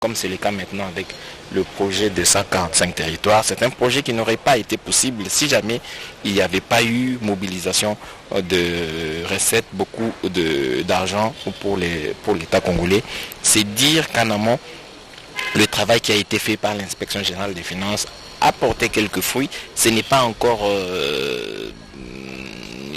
comme c'est le cas maintenant avec le projet de 145 territoires. C'est un projet qui n'aurait pas été possible si jamais il n'y avait pas eu mobilisation de recettes, beaucoup d'argent pour l'État congolais. C'est dire qu'en amont, le travail qui a été fait par l'inspection générale des finances a porté quelques fruits. Ce n'est pas encore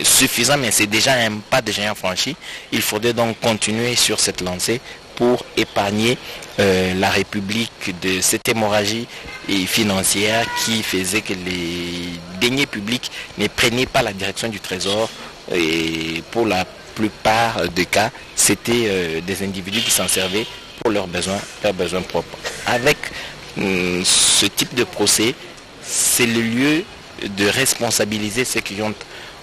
suffisant, mais c'est déjà un pas de géant franchi. Il faudrait donc continuer sur cette lancée pour épargner la République de cette hémorragie financière qui faisait que les deniers publics ne prenaient pas la direction du Trésor. Et pour la plupart des cas, c'était des individus qui s'en servaient pour leurs besoins propres. Avec ce type de procès, c'est le lieu de responsabiliser ceux qui ont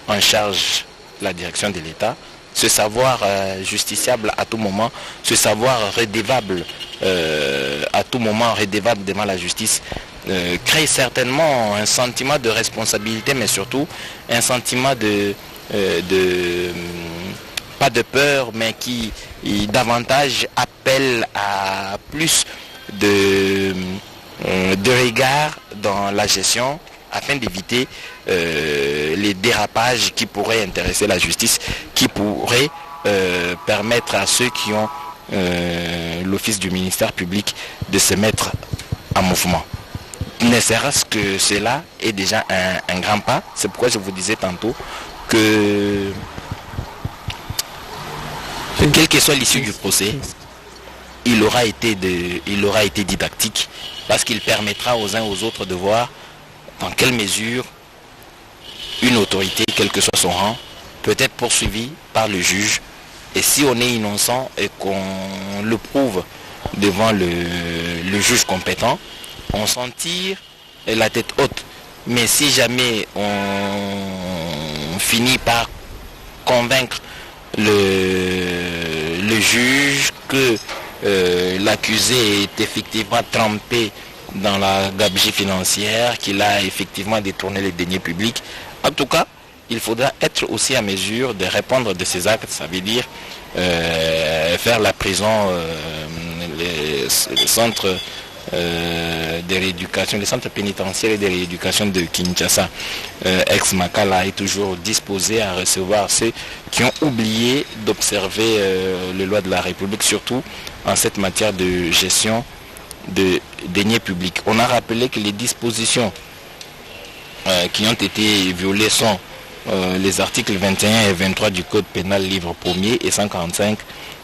en charge la direction de l'État, se savoir justiciable à tout moment, se savoir redevable à tout moment, redevable devant la justice, crée certainement un sentiment de responsabilité, mais surtout un sentiment pas de peur, mais qui davantage appelle à plus de regard dans la gestion afin d'éviter les dérapages qui pourraient intéresser la justice, qui pourraient permettre à ceux qui ont l'office du ministère public de se mettre en mouvement. Ne serait-ce que cela est déjà un grand pas. C'est pourquoi je vous disais tantôt que quelle que soit l'issue du procès, il aura été didactique, parce qu'il permettra aux uns aux autres de voir dans quelle mesure une autorité, quel que soit son rang, peut être poursuivie par le juge. Et si on est innocent et qu'on le prouve devant le juge compétent, on s'en tire la tête haute. Mais si jamais on finit par convaincre le juge que l'accusé est effectivement trempé dans la gabegie financière, qu'il a effectivement détourné les deniers publics, en tout cas, il faudra être aussi à mesure de répondre de ces actes. Ça veut dire faire la prison, les centres de rééducation, les centres pénitentiaires et de rééducation de Kinshasa, ex-Makala, est toujours disposé à recevoir ceux qui ont oublié d'observer les lois de la République, surtout en cette matière de gestion de deniers publics. On a rappelé que les dispositions qui ont été violées sont les articles 21 et 23 du Code pénal livre 1er et 145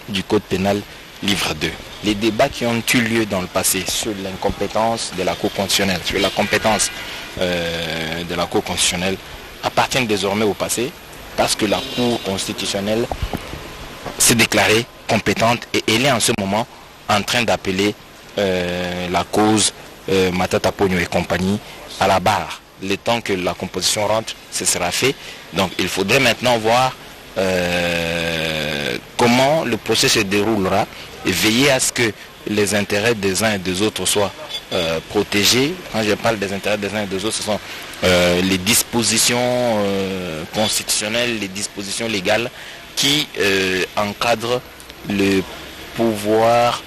du Code pénal livre 2. Les débats qui ont eu lieu dans le passé sur l'incompétence de la Cour constitutionnelle, sur la compétence de la Cour constitutionnelle, appartiennent désormais au passé, parce que la Cour constitutionnelle s'est déclarée compétente et elle est en ce moment en train d'appeler la cause Matata Pogno et compagnie à la barre. Le temps que la composition rentre, ce sera fait. Donc il faudrait maintenant voir comment le procès se déroulera et veiller à ce que les intérêts des uns et des autres soient protégés. Quand je parle des intérêts des uns et des autres, ce sont les dispositions constitutionnelles, les dispositions légales qui encadrent le pouvoir,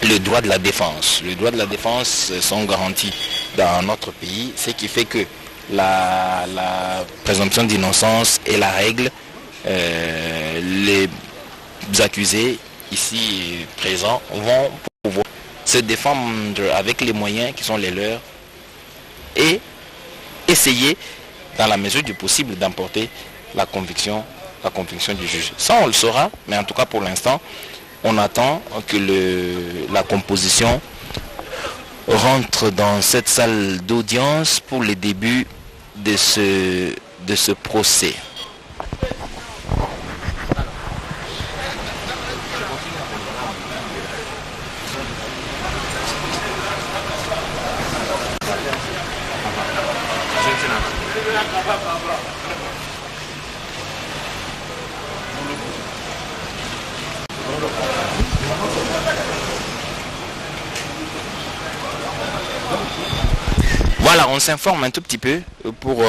le droit de la défense. Les droits de la défense sont garantis dans notre pays, ce qui fait que la présomption d'innocence est la règle. Les accusés ici présents vont pouvoir se défendre avec les moyens qui sont les leurs et essayer, dans la mesure du possible, d'emporter la conviction du juge. Ça, on le saura, mais en tout cas pour l'instant, on attend que la composition rentre dans cette salle d'audience pour le début de ce procès. Voilà, on s'informe un tout petit peu pour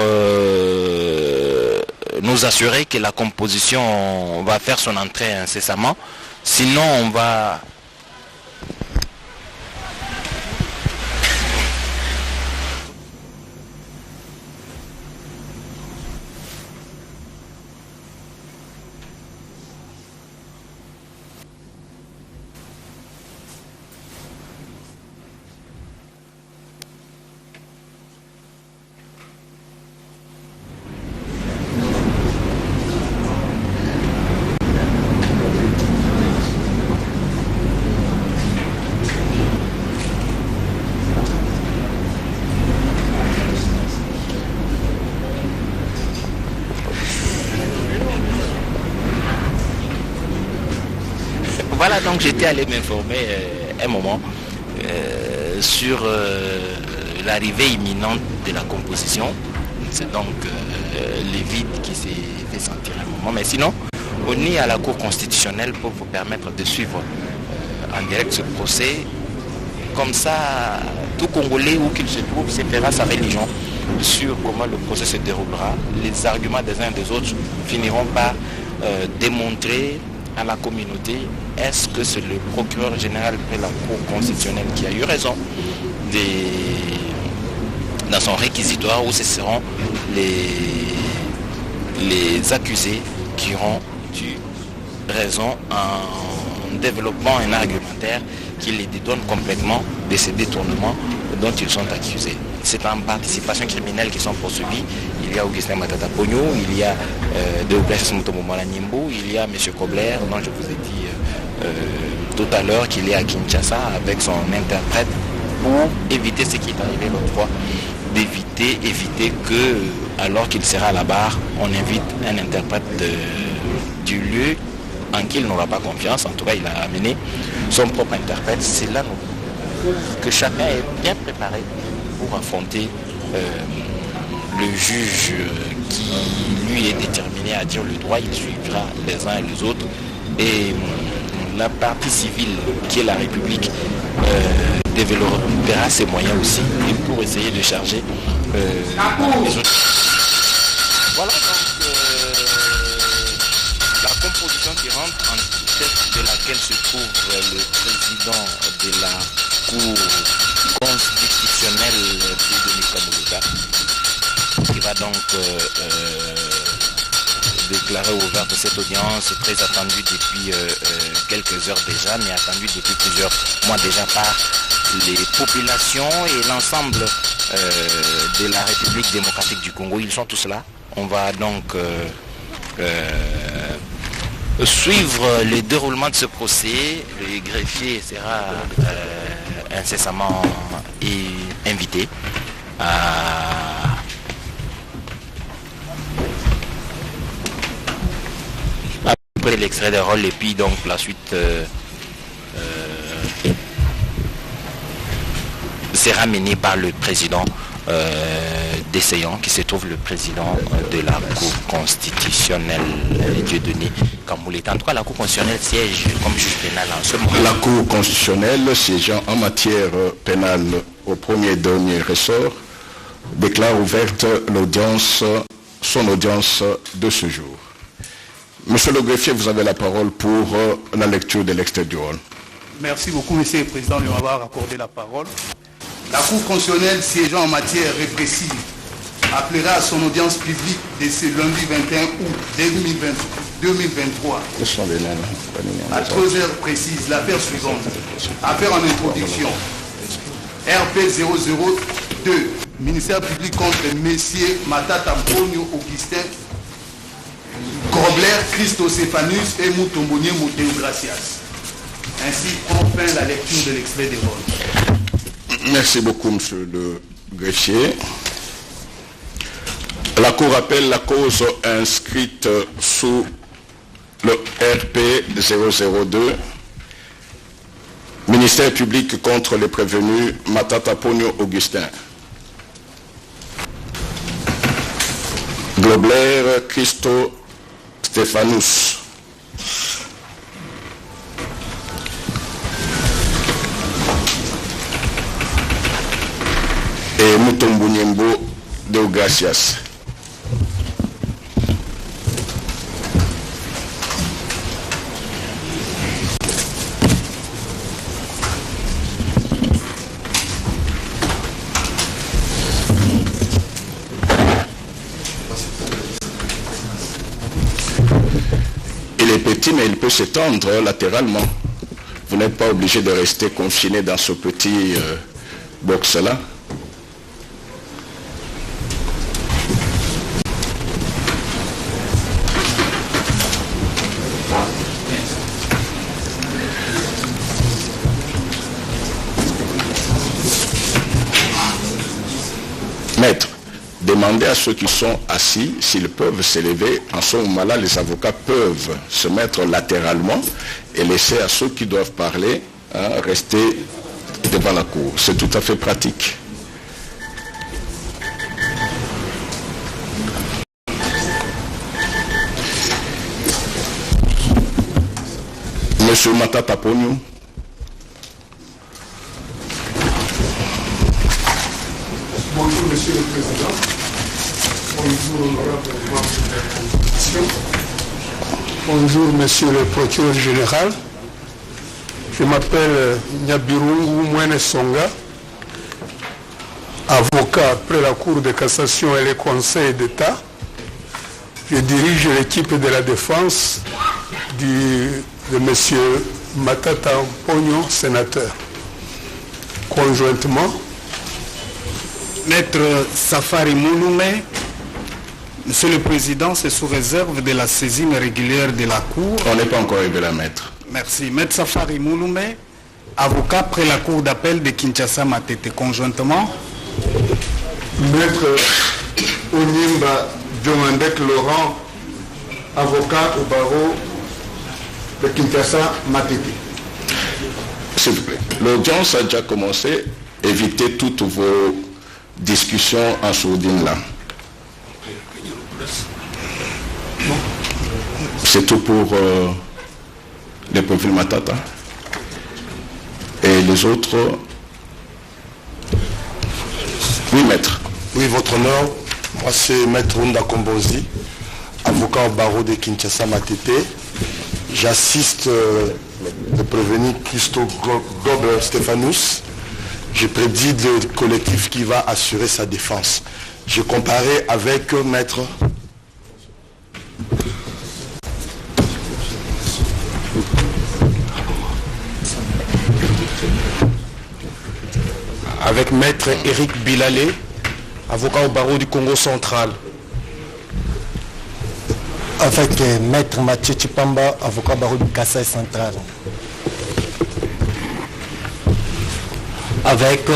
nous assurer que la composition va faire son entrée incessamment. Sinon, on va Voilà, donc j'étais allé m'informer un moment sur l'arrivée imminente de la composition. C'est donc le vide qui s'est fait sentir un moment. Mais sinon, on est à la Cour constitutionnelle pour vous permettre de suivre en direct ce procès. Comme ça, tout Congolais où qu'il se trouve se fera sa religion sur comment le procès se déroulera. Les arguments des uns et des autres finiront par démontrer à la communauté est-ce que c'est le procureur général de la Cour constitutionnelle qui a eu raison dans son réquisitoire, ou ce seront les accusés qui auront eu raison en développant un argumentaire qui les détourne complètement de ces détournements dont ils sont accusés. C'est en participation criminelle qu'ils sont poursuivis. Il y a Augustin Matata Pogno, il y a Deogracias Mutomomala Nimbo, il y a M. Kobler, dont je vous ai dit tout à l'heure qu'il est à Kinshasa avec son interprète pour éviter ce qui est arrivé l'autre fois, éviter que, alors qu'il sera à la barre, on invite un interprète du lieu en qui il n'aura pas confiance. En tout cas, il a amené son propre interprète. C'est là que chacun est bien préparé pour affronter le juge qui, lui, est déterminé à dire le droit. Il suivra les uns et les autres. Et la partie civile, qui est la République, développera ses moyens aussi et pour essayer de charger les autres. Voilà donc la composition qui rentre, en tête de laquelle se trouve le président de la Cour constitutionnelle, Denis Kamuluka, qui va donc déclarer ouverte cette audience très attendue depuis quelques heures déjà, mais attendue depuis plusieurs mois déjà par les populations et l'ensemble de la République démocratique du Congo. Ils sont tous là. On va donc suivre le déroulement de ce procès. Le greffier sera incessamment invité après l'extrait de rôle et puis donc la suite sera menée par le président d'Essayant, qui se trouve le président de la Cour constitutionnelle, Dieudonné Kambouleta. En tout cas, la Cour constitutionnelle siège comme juge pénal en ce moment. La Cour constitutionnelle, siégeant en matière pénale au premier dernier ressort, déclare ouverte son audience de ce jour. Monsieur le greffier, vous avez la parole pour la lecture de l'extrait du rôle. Merci beaucoup, Monsieur le Président, de m'avoir accordé la parole. La Cour constitutionnelle siégeant en matière répressive appellera à son audience publique de ce lundi 21 août 2023 à 3 heures précises l'affaire suivante. Affaire en introduction. RP 002, ministère public contre messieurs Matata Pogno Augustin, Grobler, Christoséphanus et Mutombonye Deogracias. Ainsi prend fin la lecture de l'extrait des votes. Merci beaucoup, monsieur le greffier. La Cour appelle la cause inscrite sous le RP 002, ministère public contre les prévenus Matata Pogno Augustin, Grobler, Christoséphanus, et Mutombonye Deogracias. Il est petit, mais il peut s'étendre latéralement. Vous n'êtes pas obligé de rester confiné dans ce petit box-là. demander à ceux qui sont assis s'ils peuvent s'élever. En ce moment-là, les avocats peuvent se mettre latéralement et laisser à ceux qui doivent parler rester devant la cour. C'est tout à fait pratique. Monsieur Matata Pogno. Bonjour Monsieur le Président. Bonjour honorable membre de la Commission. Bonjour Monsieur le Procureur Général. Je m'appelle Nyabirungu Mwene Songa, avocat après la Cour de cassation et le Conseil d'État. Je dirige l'équipe de la défense de M. Matata Pogno, sénateur. Conjointement, Maître Safari Mouloumé, Monsieur le Président, c'est sous réserve de la saisine régulière de la Cour. On n'est pas encore arrivé là, maître. Merci. Maître Safari Mouloumé, avocat près la Cour d'appel de Kinshasa Matete, conjointement. Maître Onimba Djomandek Laurent, avocat au barreau de Kinshasa Matete. S'il vous plaît. L'audience a déjà commencé. Évitez toutes vos discussions en sourdine là. C'est tout pour les profils Matata. Et les autres... Oui, maître. Oui, votre honneur. Moi, c'est maître Onda Kombozi, avocat au barreau de Kinshasa Matete. J'assiste le prévenu Christo Gober Stéphanus. Je préside le collectif qui va assurer sa défense. Je comparais avec maître... Avec maître Eric Bilalé, avocat au barreau du Congo central. Avec maître Mathieu Chipamba, avocat au barreau du Kassai central. Avec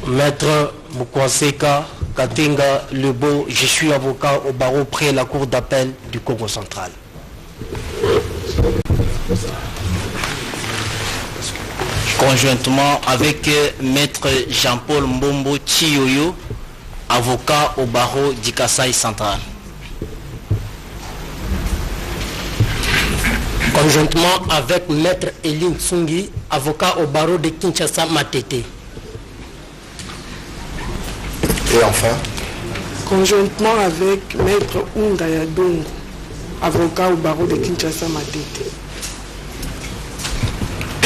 maître Mukwanseka Katenga Lebo, je suis avocat au barreau près la cour d'appel du Congo central. Conjointement avec maître Jean-Paul Mbombo Chiyoyo, avocat au barreau du Kassai central. Conjointement avec maître Eline Tsungi, avocat au barreau de Kinshasa Matete. Et enfin, conjointement avec maître Undaya Dongo, avocat au barreau de Kinshasa Matete.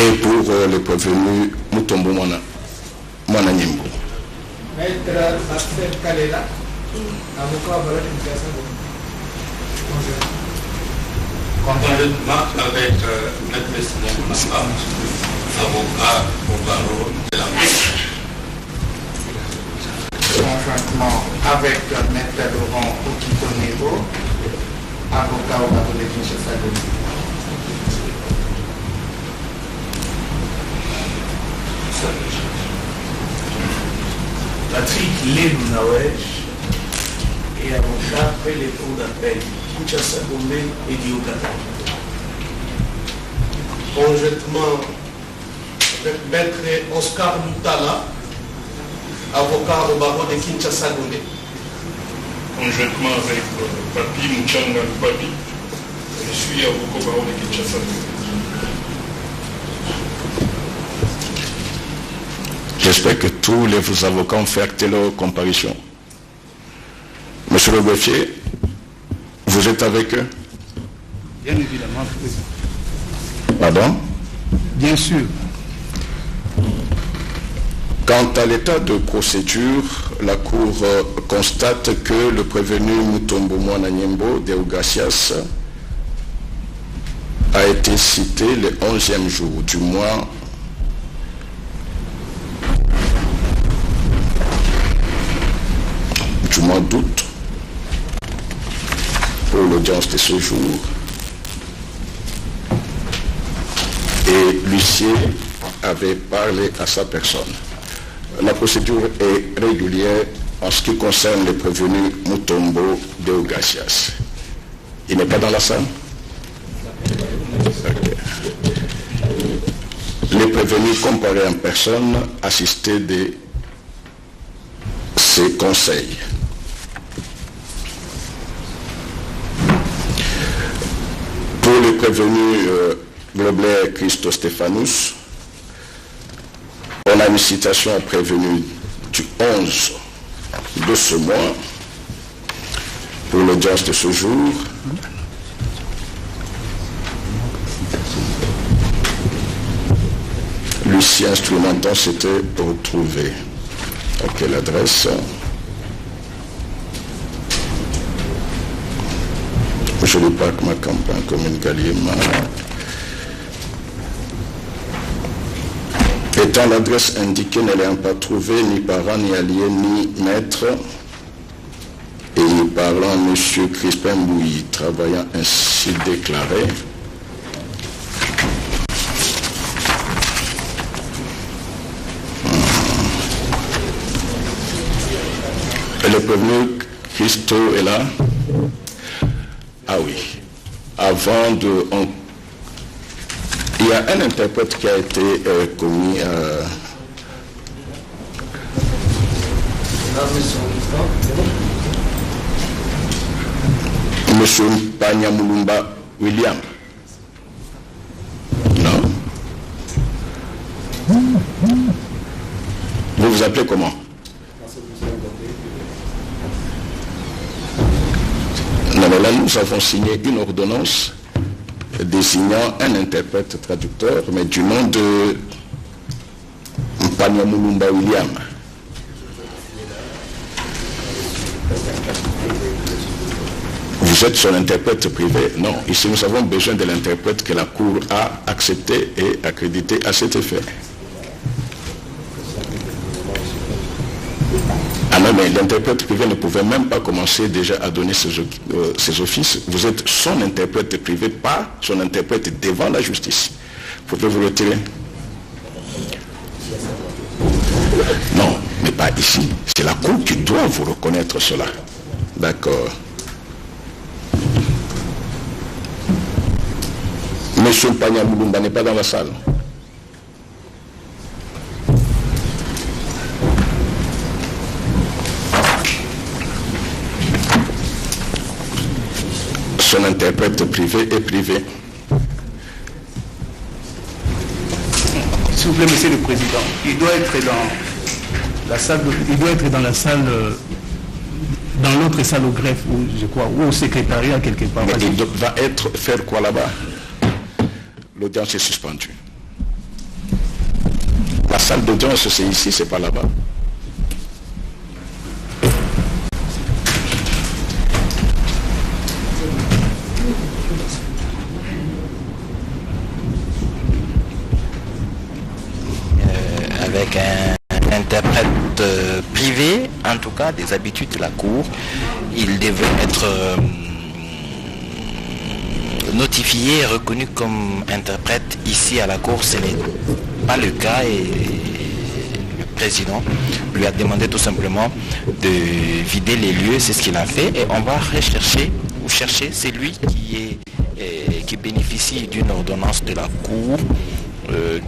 Et pour les prévenus Mutombo Mwana Nyimbo. maître Marcel Kalela, avocat au barreau de Kinshasa Matete. Conjointement avec maître Simon Mamba, avocat au barreau de la Cour. Conjointement avec maître Laurent Okitonego, avocat au barreau de Kinshasa. Patrick Lelounawesh et avocat après les cours d'appel Kinshasa Gombe et Diokata. Conjointement avec maître Oscar Lutala, avocat au barreau de Kinshasa Gombe. Conjointement avec Papi Mouchanga Papi, je suis avocat au barreau de Kinshasa Gombe. J'espère que tous les avocats ont fait acter leur comparution. Monsieur le greffier, vous êtes avec eux? Bien évidemment, président. Pardon? Bien sûr. Quant à l'état de procédure, la Cour constate que le prévenu Mutombo Mwana Nyimbo Deogracias a été cité le 11e jour du mois d'août pour l'audience de ce jour. Et l'huissier avait parlé à sa personne. La procédure est régulière en ce qui concerne le prévenu Mutombo Deogracias. Il n'est pas dans la salle? Okay. Les prévenus comparés en personne assistés de ces conseils. Pour les prévenus Globler Christo Stéphanous, on a une citation prévenue du 11 de ce mois pour l'audience de ce jour. Lucien Instrumentant s'était retrouvé. À quelle adresse? Je ne pas que ma campagne commune Galliema. Étant l'adresse indiquée ne l'ayant pas trouvée ni parent, ni allié, ni maître, et parlant M. Crispin Bouilly, travaillant ainsi déclaré, le prévenu Christo est là. Ah oui. Avant de... il y a un interprète qui a été commis Monsieur Panyamulumba William. Non. Vous vous appelez comment? Non, mais là, nous avons signé une ordonnance désignant un interprète traducteur, mais du nom de Panyamulumba William. Vous êtes son interprète privé? Non. Ici, nous avons besoin de l'interprète que la Cour a accepté et accrédité à cet effet. Ah non, mais l'interprète privé ne pouvait même pas commencer déjà à donner ses offices. Vous êtes son interprète privé, pas son interprète devant la justice. Vous pouvez vous retirer? Non, mais pas ici. C'est la Cour qui doit vous reconnaître cela. D'accord. Monsieur Panyamulumba n'est pas dans la salle. Son interprète privé est privé. S'il vous plaît, Monsieur le Président, il doit être dans la salle, dans l'autre salle au greffe, ou je crois, ou au secrétariat quelque part. Mais il va faire quoi là-bas? L'audience est suspendue. La salle d'audience, c'est ici, c'est pas là-bas. Avec un interprète privé, en tout cas des habitudes de la Cour, il devait être notifié et reconnu comme interprète ici à la Cour. Ce n'est pas le cas et le président lui a demandé tout simplement de vider les lieux. C'est ce qu'il a fait et on va rechercher ou chercher celui qui bénéficie d'une ordonnance de la Cour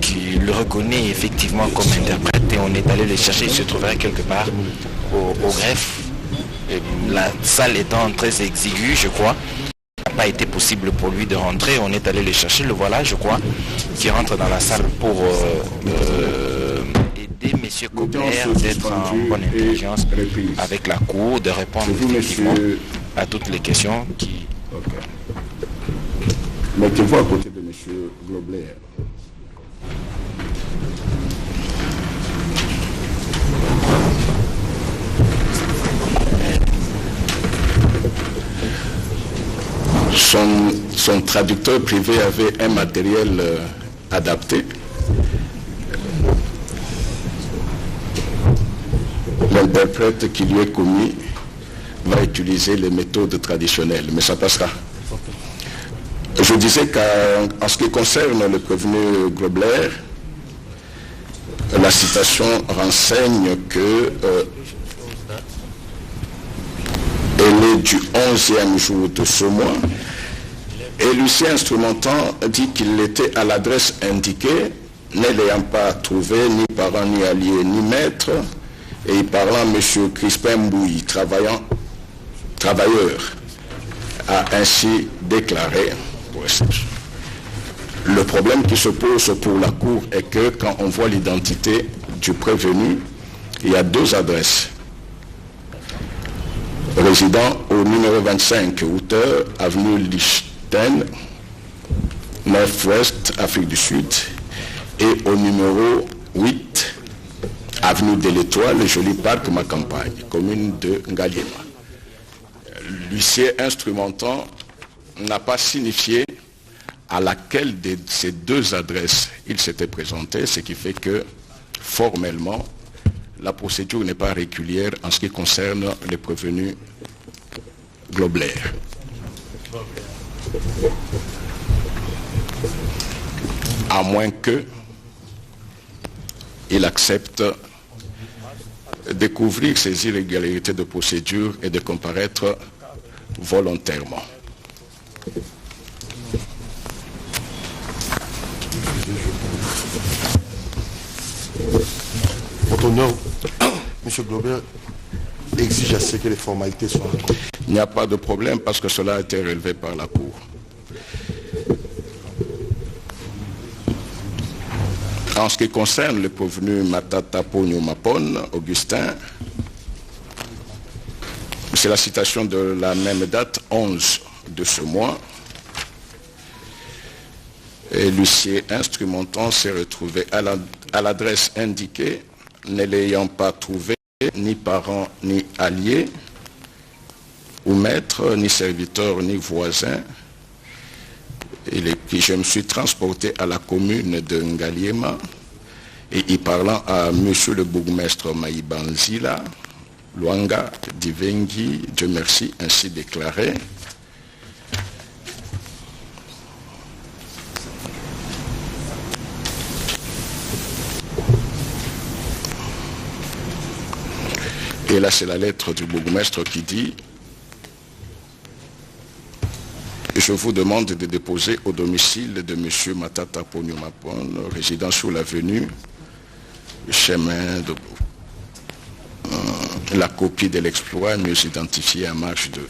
qui le reconnaît effectivement comme interprète et on est allé le chercher. Il se trouverait quelque part au greffe. Et la salle étant très exiguë, je crois, pas été possible pour lui de rentrer. On est allé le chercher, le voilà, je crois, qui rentre dans la salle pour aider M. Cobert d'être en bonne intelligence avec la Cour, de répondre effectivement à toutes les questions qui... Okay. Mettez-vous à côté de M. Globler. Son traducteur privé avait un matériel adapté. L'interprète qui lui est commis va utiliser les méthodes traditionnelles, mais ça passera. Je disais qu'en ce qui concerne le prévenu Globler, la citation renseigne que délai du 11e jour de ce mois. Et l'huissier instrumentant dit qu'il était à l'adresse indiquée, ne l'ayant pas trouvé ni parent, ni allié, ni maître, et parlant à M. Crispin Mbouy, travailleur, a ainsi déclaré. Le problème qui se pose pour la Cour est que quand on voit l'identité du prévenu, il y a deux adresses. Résident au numéro 25, hauteur, avenue Lichten, Nord-Ouest, Afrique du Sud, et au numéro 8, avenue de l'Étoile, Joli Parc, ma campagne, commune de Ngaliema. L'huissier instrumentant n'a pas signifié à laquelle de ces deux adresses il s'était présenté, ce qui fait que formellement, la procédure n'est pas régulière en ce qui concerne les prévenus globulaires. À moins qu'il accepte de découvrir ces irrégularités de procédure et de comparaître volontairement. Votre honneur, M. Globert exige à ce que les formalités soient accomplies. Il n'y a pas de problème parce que cela a été relevé par la Cour. En ce qui concerne le prévenu Matata Pogno Mapon, Augustin, c'est la citation de la même date, 11 de ce mois. Et l'huissier instrumentant s'est retrouvé à l'adresse indiquée, ne l'ayant pas trouvé ni parent ni allié, ou maître, ni serviteur, ni voisin. Et puis je me suis transporté à la commune de Ngaliema et y parlant à monsieur le bourgmestre Maïbanzila, Luanga, Divengi, Dieu merci, ainsi déclaré. Et là, c'est la lettre du bourgmestre qui dit « Je vous demande de déposer au domicile de M. Matata Pogno Mapon, résidant sur l'avenue Chemin de la copie de l'exploit mieux identifiée à marche 2. »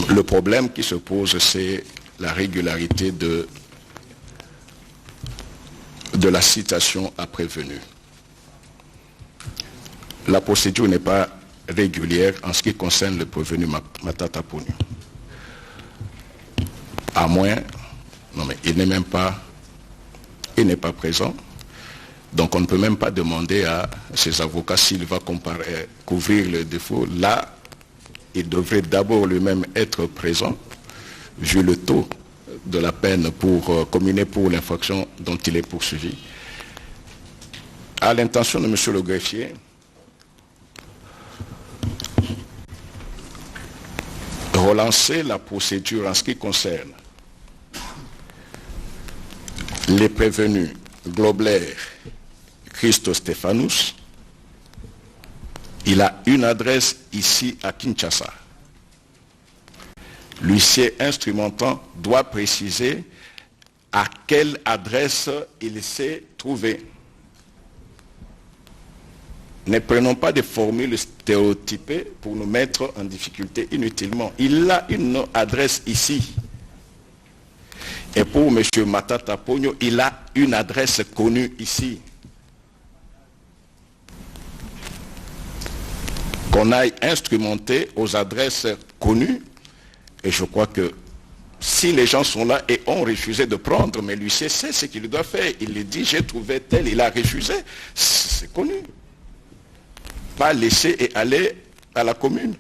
Le problème qui se pose, c'est la régularité de la citation à prévenu. La procédure n'est pas régulière en ce qui concerne le prévenu Matata Pogno. À moins, non mais il n'est même pas, il n'est pas présent. Donc on ne peut même pas demander à ses avocats s'il va couvrir le défaut. Là, il devrait d'abord lui-même être présent, vu le taux de la peine pour communer pour l'infraction dont il est poursuivi. À l'intention de M. le greffier, relancer la procédure en ce qui concerne les prévenus Globler, Christo Stéphanus. Il a une adresse ici à Kinshasa. L'huissier instrumentant doit préciser à quelle adresse il s'est trouvé. Ne prenons pas des formules stéréotypées pour nous mettre en difficulté inutilement. Il a une adresse ici. Et pour M. Matata Pogno, il a une adresse connue ici. Qu'on aille instrumenter aux adresses connues. Et je crois que si les gens sont là et ont refusé de prendre, mais l'huissier sait ce qu'il doit faire. Il lui dit, j'ai trouvé tel, il a refusé. C'est connu. Pas laisser et aller à la commune.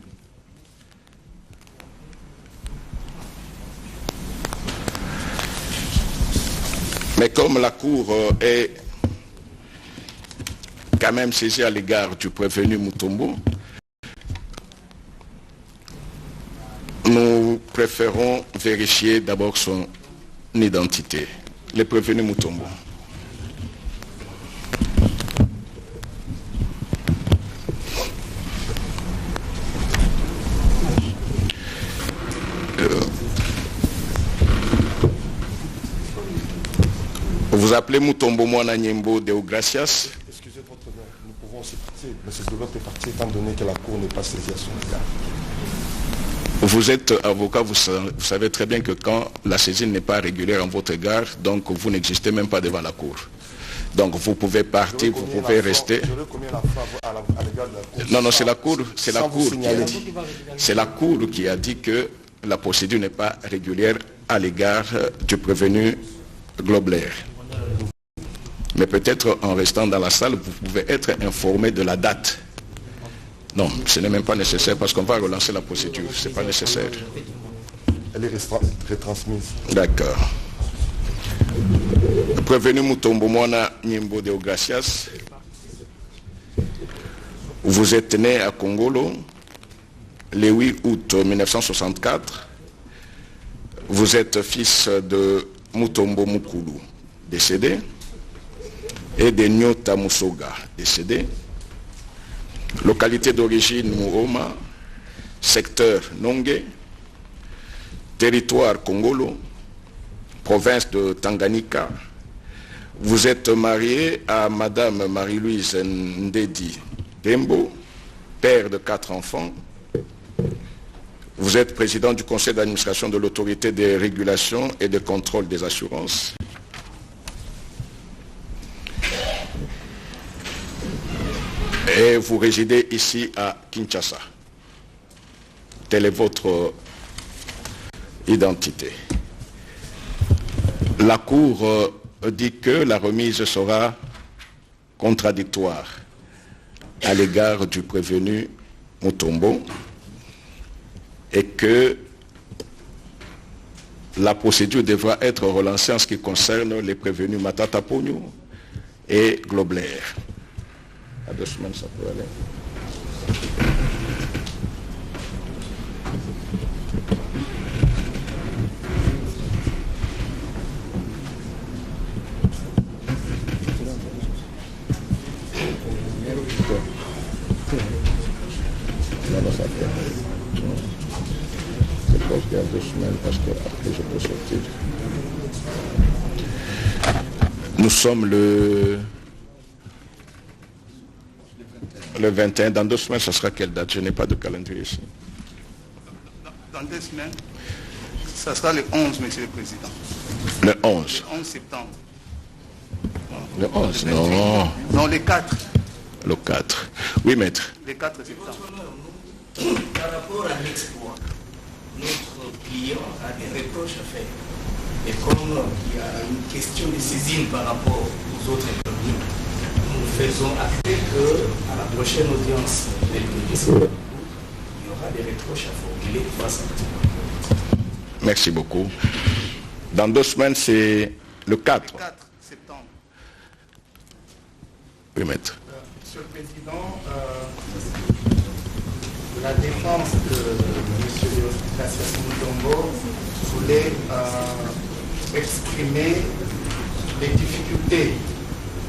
Mais comme la Cour est quand même saisie à l'égard du prévenu Mutombo, nous préférons vérifier d'abord son identité. Le prévenu Mutombo. Vous appelez Mutombo Mwana Nyembo Deogracias. Excusez votre honneur, nous pouvons aussi partir. M. Dolop est parti étant donné que la Cour n'est pas saisie à son égard. Vous êtes avocat, vous savez très bien que quand la saisine n'est pas régulière en votre égard, donc vous n'existez même pas devant la Cour. Donc vous pouvez partir, vous pouvez rester. Non, non, c'est la Cour qui a dit que la procédure n'est pas régulière à l'égard du prévenu Globler. Mais peut-être en restant dans la salle, vous pouvez être informé de la date. Non, ce n'est même pas nécessaire parce qu'on va relancer la procédure. Ce n'est pas nécessaire. Elle est retransmise. D'accord. Prévenu Mutombo Mwana Nyembo Deogracias, vous êtes né à Kongolo le 8 août 1964. Vous êtes fils de Mutombo Mukulu, décédé, et de Nyota Musoga, décédé. Localité d'origine Muoma, secteur Nongue, territoire Kongolo, province de Tanganyika. Vous êtes marié à Madame Marie-Louise Ndedi Dembo, père de 4 enfants. Vous êtes président du conseil d'administration de l'autorité des régulations et de contrôle des assurances. Et vous résidez ici à Kinshasa. Telle est votre identité. La Cour dit que la remise sera contradictoire à l'égard du prévenu Mutombo et que la procédure devra être relancée en ce qui concerne les prévenus Matata Pogno et Globler. À 2 semaines, ça peut aller. Il y a 2 semaines parce que après je peux sortir. Nous sommes le 21. Dans 2 semaines, ce sera quelle date? Je n'ai pas de calendrier ici. Dans 2 semaines, ce sera le 11, Monsieur le Président. Le 11. Le 11 septembre. Le 11, non. Non, le 4. Le 4. Oui, maître. Le 4 septembre. Par rapport à l'exploit, notre client a des reproches à faire. Et comme il y a une question de saisine par rapport aux autres intervenants, nous faisons acter qu'à la prochaine audience del ministre, il y aura des reproches à formuler face à tout. Merci beaucoup. Dans 2 semaines, c'est le 4. Le 4 septembre. Oui, maître. Monsieur le Président, la défense de M. Gracias Mutombo voulait exprimer les difficultés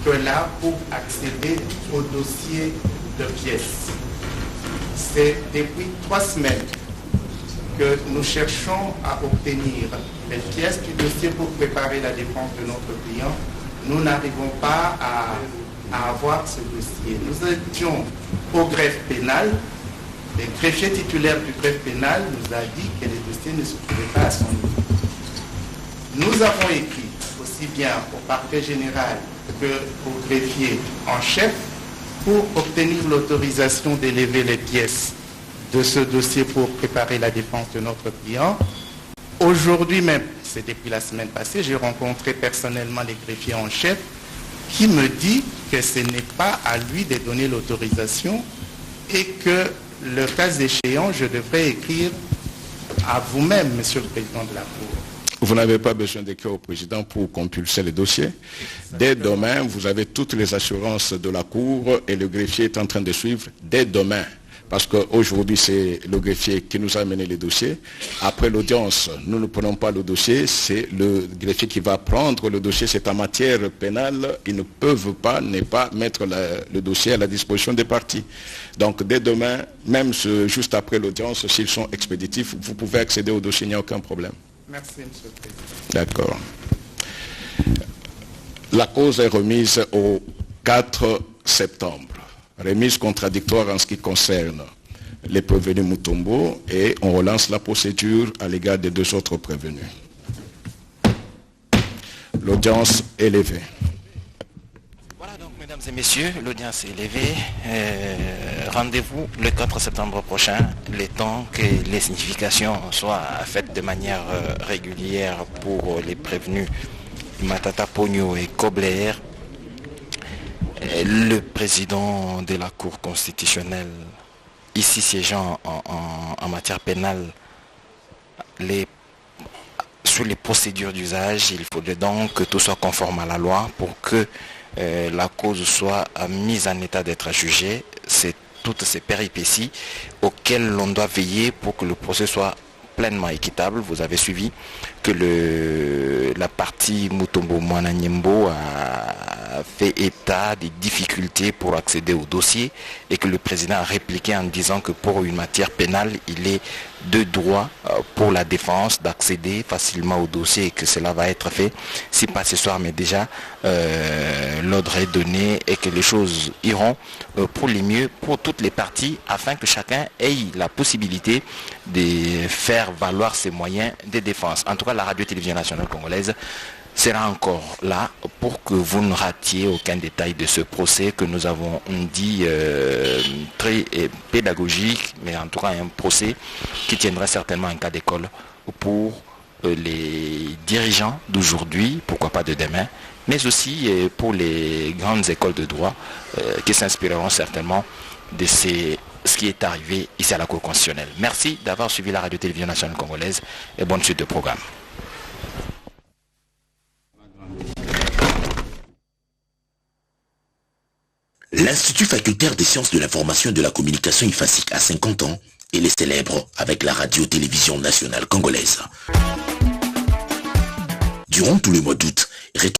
qu'elle a pour accéder au dossier de pièces. C'est depuis 3 semaines que nous cherchons à obtenir les pièces du dossier pour préparer la défense de notre client. Nous n'arrivons pas à avoir ce dossier. Nous étions au greffe pénal. Le greffier titulaire du greffe pénal nous a dit que les dossiers ne se trouvaient pas à son niveau. Nous avons écrit aussi bien au parquet général qu'au greffier en chef pour obtenir l'autorisation d'élever les pièces de ce dossier pour préparer la défense de notre client. Aujourd'hui même, c'est depuis la semaine passée, j'ai rencontré personnellement les greffiers en chef qui me dit que ce n'est pas à lui de donner l'autorisation et que le cas échéant, je devrais écrire à vous-même, Monsieur le Président de la Cour. Vous n'avez pas besoin d'écrire au président pour compulser les dossiers. Dès demain, vous avez toutes les assurances de la Cour et le greffier est en train de suivre dès demain. Parce qu'aujourd'hui, c'est le greffier qui nous a amené les dossiers. Après l'audience, nous ne prenons pas le dossier, c'est le greffier qui va prendre le dossier. C'est en matière pénale, ils ne peuvent pas ne pas mettre le dossier à la disposition des parties. Donc dès demain, même juste après l'audience, s'ils sont expéditifs, vous pouvez accéder au dossier, il n'y a aucun problème. Merci, Monsieur le Président. D'accord. La cause est remise au 4 septembre. Remise contradictoire en ce qui concerne les prévenus Mutombo et on relance la procédure à l'égard des 2 autres prévenus. L'audience est levée. Voilà donc, mesdames et messieurs, l'audience est levée. Rendez-vous le 4 septembre prochain, le temps que les significations soient faites de manière régulière pour les prévenus Matata Pogno et Kobler. Le président de la Cour constitutionnelle, ici siégeant en matière pénale, sur les procédures d'usage, il faudrait donc que tout soit conforme à la loi pour que la cause soit mise en état d'être jugée. C'est toutes ces péripéties auxquelles l'on doit veiller pour que le procès soit pleinement équitable. Vous avez suivi que la partie Mutombo Mwananyembo a fait état des difficultés pour accéder au dossier et que le président a répliqué en disant que pour une matière pénale, il est de droit pour la défense d'accéder facilement au dossier et que cela va être fait, si pas ce soir, mais déjà l'ordre est donné et que les choses iront pour les mieux pour toutes les parties afin que chacun ait la possibilité de faire valoir ses moyens de défense. En tout cas, la radio-télévision nationale congolaise sera encore là pour que vous ne ratiez aucun détail de ce procès que nous avons dit très pédagogique, mais en tout cas un procès qui tiendra certainement un cas d'école pour les dirigeants d'aujourd'hui, pourquoi pas de demain, mais aussi pour les grandes écoles de droit qui s'inspireront certainement de ce qui est arrivé ici à la Cour constitutionnelle. Merci d'avoir suivi la radio-télévision nationale congolaise et bonne suite de programme. L'Institut facultaire des sciences de l'information et de la communication IFASIC a 50 ans et les célèbre avec la radio-télévision nationale congolaise. Durant tout le mois d'août,